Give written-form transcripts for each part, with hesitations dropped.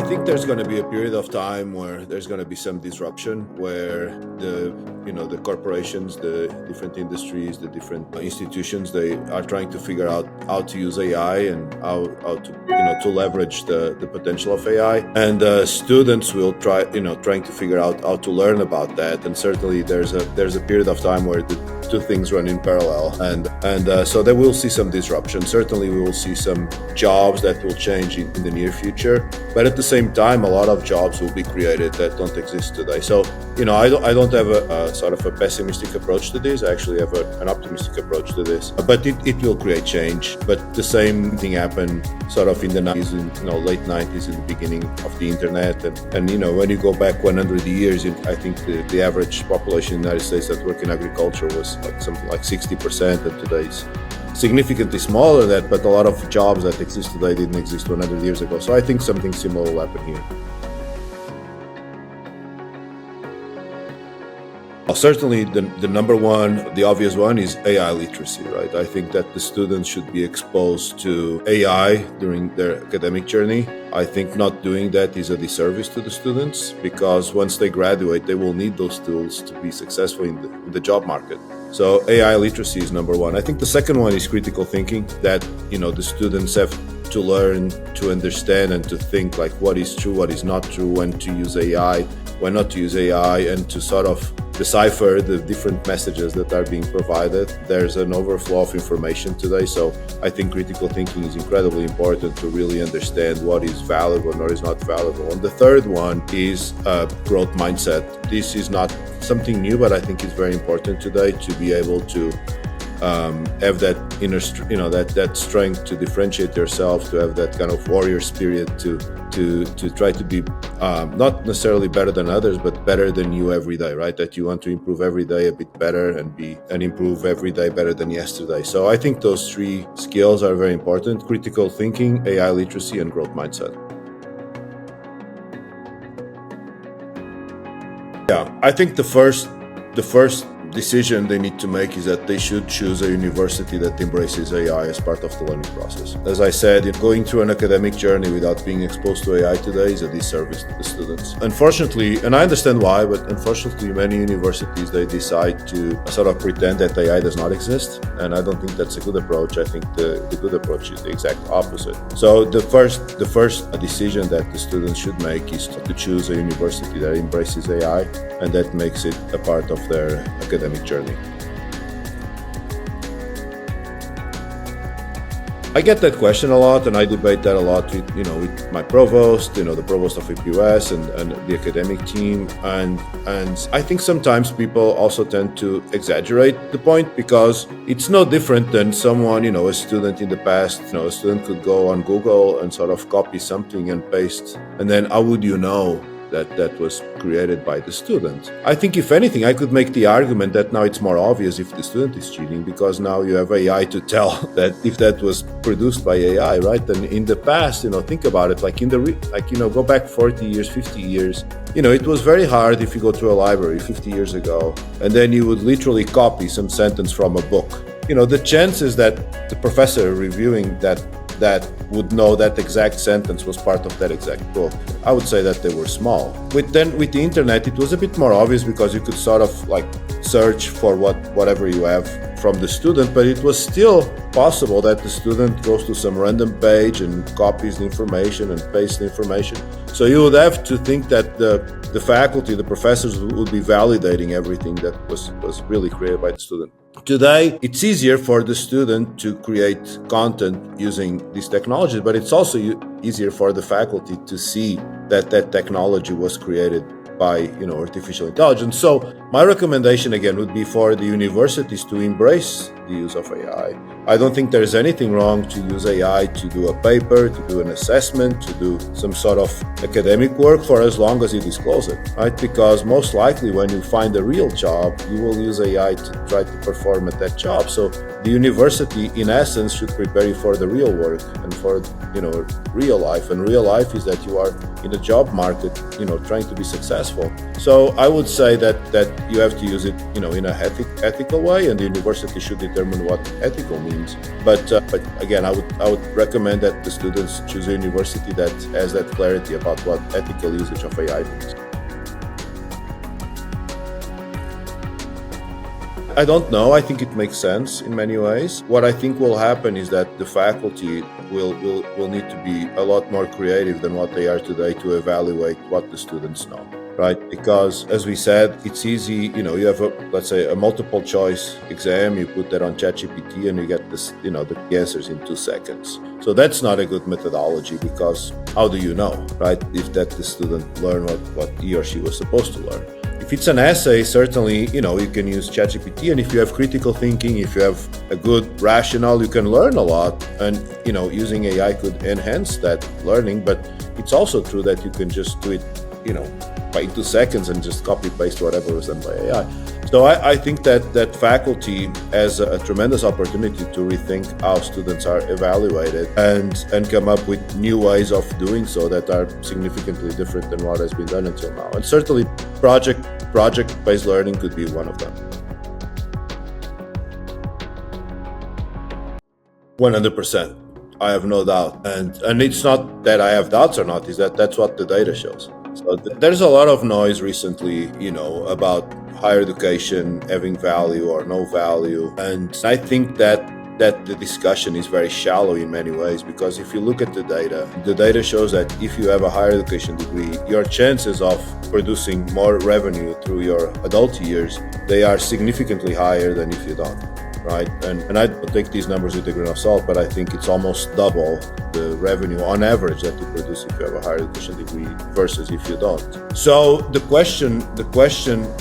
think there's going to be a period of time where there's going to be some disruption, where the corporations, the different industries, the different institutions, they are trying to figure out how to use AI and how to leverage the potential of AI. And students will trying to figure out how to learn about that. And certainly there's a period of time where the two things run in parallel, and so there will see some disruption. Certainly we will see some jobs that will change in the near future, but at the same time a lot of jobs will be created that don't exist today. So I don't have a sort of a pessimistic approach to this. I actually have an optimistic approach to this, but it will create change. But the same thing happened sort of in the 90s, late 90s, in the beginning of the internet, and when you go back 100 years, I think the average population in the United States that work in agriculture was something like 60%, and today it's significantly smaller than that, but a lot of jobs that exist today didn't exist 100 years ago. So I think something similar will happen here. Certainly the number one, the obvious one, is AI literacy, right? I think that the students should be exposed to AI during their academic journey. I think not doing that is a disservice to the students, because once they graduate, they will need those tools to be successful in the job market. So AI literacy is number one. I think the second one is critical thinking, that the students have to learn to understand and to think like what is true, what is not true, when to use AI, when not to use AI, and to sort of decipher the different messages that are being provided. There's an overflow of information today, so I think critical thinking is incredibly important to really understand what is valuable and what is not valuable. And the third one is growth mindset. This is not something new, but I think it's very important today to be able to have that inner, that strength to differentiate yourself, to have that kind of warrior spirit, to try to be not necessarily better than others, but better than you every day, right? That you want to improve every day a bit better and improve every day better than yesterday. So I think those three skills are very important: critical thinking, AI literacy, and growth mindset. Yeah, I think the first decision they need to make is that they should choose a university that embraces AI as part of the learning process. As I said, going through an academic journey without being exposed to AI today is a disservice to the students. Unfortunately, and I understand why, but unfortunately many universities, they decide to sort of pretend that AI does not exist, and I don't think that's a good approach. I think the good approach is the exact opposite. So the first decision that the students should make is to choose a university that embraces AI and that makes it a part of their academic journey. I get that question a lot, and I debate that a lot with my provost, the provost of APUS and the academic team. And I think sometimes people also tend to exaggerate the point, because it's no different than someone, a student in the past, a student could go on Google and sort of copy something and paste, and then how would you know that was created by the student? I think if anything, I could make the argument that now it's more obvious if the student is cheating, because now you have AI to tell that if that was produced by AI, right? And in the past, think about it, go back 40 years, 50 years, it was very hard if you go to a library 50 years ago, and then you would literally copy some sentence from a book. The chances that the professor reviewing that would know that exact sentence was part of that exact book, I would say that they were small. With the internet, it was a bit more obvious, because you could sort of search for whatever you have from the student, but it was still possible that the student goes to some random page and copies the information and pastes the information. So you would have to think that the faculty, the professors, would be validating everything that was really created by the student. Today, it's easier for the student to create content using these technologies, but it's also easier for the faculty to see that technology was created by artificial intelligence. So my recommendation again would be for the universities to embrace the use of AI. I don't think there's anything wrong to use AI to do a paper, to do an assessment, to do some sort of academic work, for as long as you disclose it, right? Because most likely when you find a real job, you will use AI to try to perform at that job. So the university, in essence, should prepare you for the real work and for real life. And real life is that you are in a job market, trying to be successful. So I would say that you have to use it, in a ethical way, and the university should determine what ethical means. But again, I would recommend that the students choose a university that has that clarity about what ethical usage of AI means. I don't know. I think it makes sense in many ways. What I think will happen is that the faculty will need to be a lot more creative than what they are today to evaluate what the students know, right? Because as we said, it's easy, you have let's say a multiple choice exam, you put that on ChatGPT and you get this, the answers in 2 seconds. So that's not a good methodology, because how do you know, right? If that the student learned what he or she was supposed to learn. If it's an essay, certainly, you can use ChatGPT, and if you have critical thinking, if you have a good rationale, you can learn a lot, and, using AI could enhance that learning. But it's also true that you can just do it, by 2 seconds and just copy paste whatever was done by AI. So I think that faculty has a tremendous opportunity to rethink how students are evaluated and come up with new ways of doing so that are significantly different than what has been done until now. And certainly project-based learning could be one of them. 100%. I have no doubt. And it's not that I have doubts or not, is that's what the data shows. So there's a lot of noise recently, about higher education having value or no value. And I think that the discussion is very shallow in many ways, because if you look at the data shows that if you have a higher education degree, your chances of producing more revenue through your adult years, they are significantly higher than if you don't, right? And I take these numbers with a grain of salt, but I think it's almost double the revenue on average that you produce if you have a higher education degree versus if you don't. So the question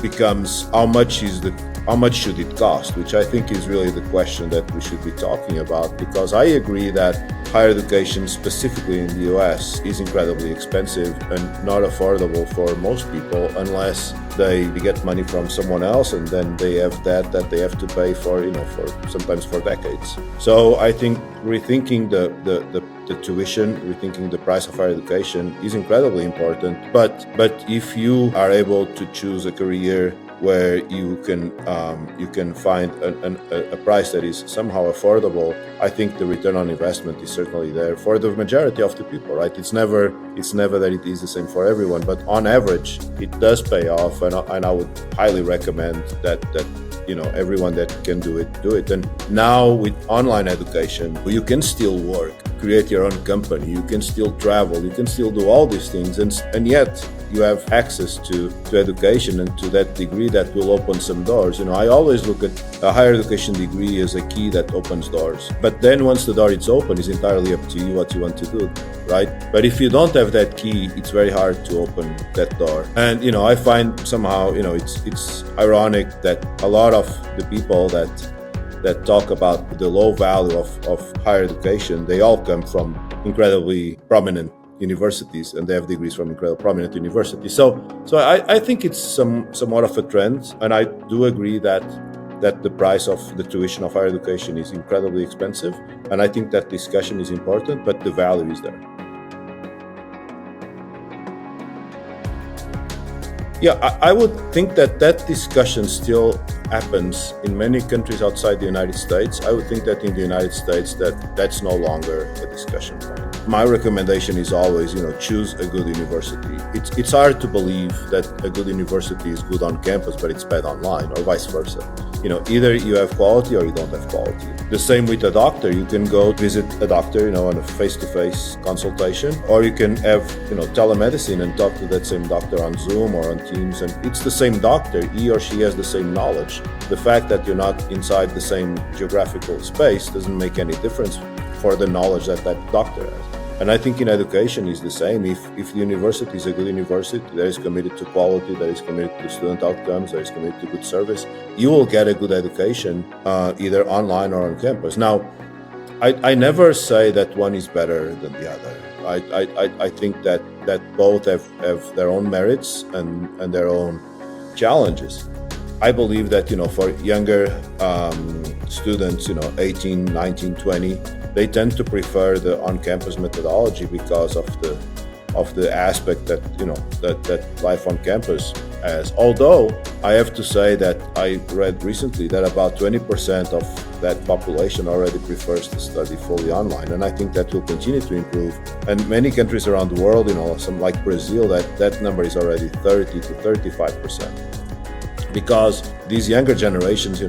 becomes how much should it cost, which I think is really the question that we should be talking about, because I agree that higher education, specifically in the US, is incredibly expensive and not affordable for most people unless they get money from someone else, and then they have that they have to pay for, for sometimes for decades. So I think rethinking the tuition, rethinking the price of higher education is incredibly important. But if you are able to choose a career where you can find a price that is somehow affordable, I think the return on investment is certainly there for the majority of the people, right? It's never that it is the same for everyone, but on average, it does pay off, and I would highly recommend that everyone that can do it. And now with online education, you can still work, create your own company, you can still travel, you can still do all these things, and yet you have access to education and to that degree that will open some doors. I always look at a higher education degree as a key that opens doors. But then once the door is open, it's entirely up to you what you want to do, right? But if you don't have that key, it's very hard to open that door. And, I find somehow, it's ironic that a lot of the people that talk about the low value of higher education, they all come from incredibly prominent universities, and they have degrees from incredibly prominent universities. So I think it's somewhat of a trend, and I do agree that the price of the tuition of higher education is incredibly expensive, and I think that discussion is important, but the value is there. Yeah, I would think that discussion still happens in many countries outside the United States. I would think that in the United States that's no longer a discussion point. My recommendation is always, choose a good university. It's hard to believe that a good university is good on campus, but it's bad online, or vice versa. Either you have quality or you don't have quality. The same with a doctor. You can go visit a doctor, on a face-to-face consultation, or you can have, telemedicine and talk to that same doctor on Zoom or on Teams, and it's the same doctor. He or she has the same knowledge. The fact that you're not inside the same geographical space doesn't make any difference for the knowledge that doctor has. And I think in education is the same. If the university is a good university that is committed to quality, that is committed to student outcomes, that is committed to good service, you will get a good education either online or on campus. Now, I never say that one is better than the other. I think that both have their own merits and their own challenges. I believe that for younger students, 18, 19, 20, they tend to prefer the on-campus methodology because of the aspect that that life on campus has. Although I have to say that I read recently that about 20% of that population already prefers to study fully online, and I think that will continue to improve. And many countries around the world, some like Brazil, that number is already 30 to 35%. Because these younger generations, they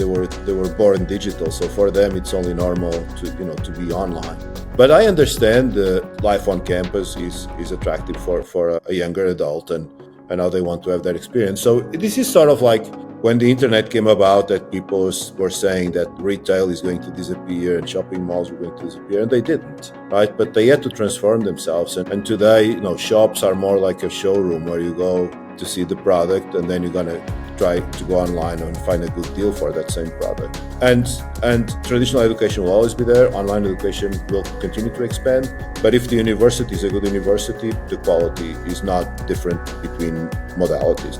were born digital, so for them it's only normal to be online. But I understand the life on campus is attractive for a younger adult, and how they want to have that experience. So this is sort of like when the internet came about, that people were saying that retail is going to disappear and shopping malls were going to disappear, and they didn't, right? But they had to transform themselves. And today, shops are more like a showroom where you go to see the product, and then you're gonna try to go online and find a good deal for that same product. And traditional education will always be there. Online education will continue to expand. But if the university is a good university, the quality is not different between modalities.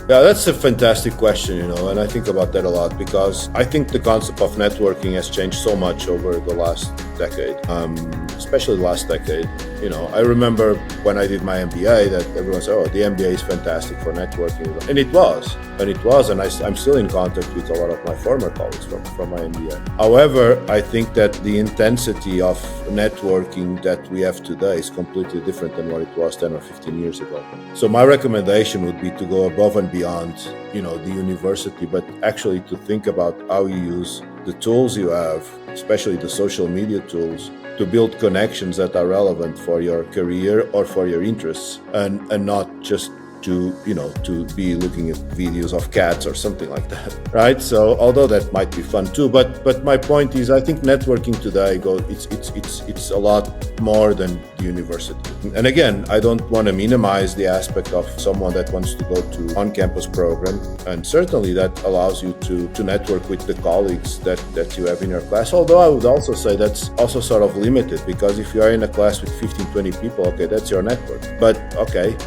Yeah, that's a fantastic question, and I think about that a lot, because I think the concept of networking has changed so much over the last decade, especially the last decade. I remember when I did my MBA that everyone said, oh, the MBA is fantastic for networking. And it was, and I'm still in contact with a lot of my former colleagues from my MBA. However, I think that the intensity of networking that we have today is completely different than what it was 10 or 15 years ago. So my recommendation would be to go above and beyond, the university, but actually to think about how you use the tools you have, especially the social media tools, to build connections that are relevant for your career or for your interests, and not just to be looking at videos of cats or something like that, right? So although that might be fun too, but my point is, I think networking today it's a lot more than the university. And again, I don't want to minimize the aspect of someone that wants to go to on-campus program, and certainly that allows you to network with the colleagues that you have in your class. Although I would also say that's also sort of limited, because if you are in a class with 15, 20 people, okay, that's your network. But okay,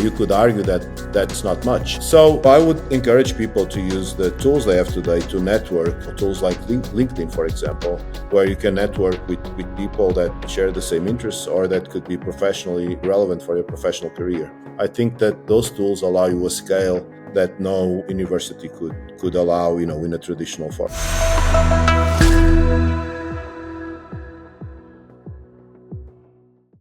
you could argue that that's not much. So I would encourage people to use the tools they have today to network, tools like LinkedIn, for example, where you can network with people that share the same interests or that could be professionally relevant for your professional career. I think that those tools allow you a scale that no university could allow, in a traditional form.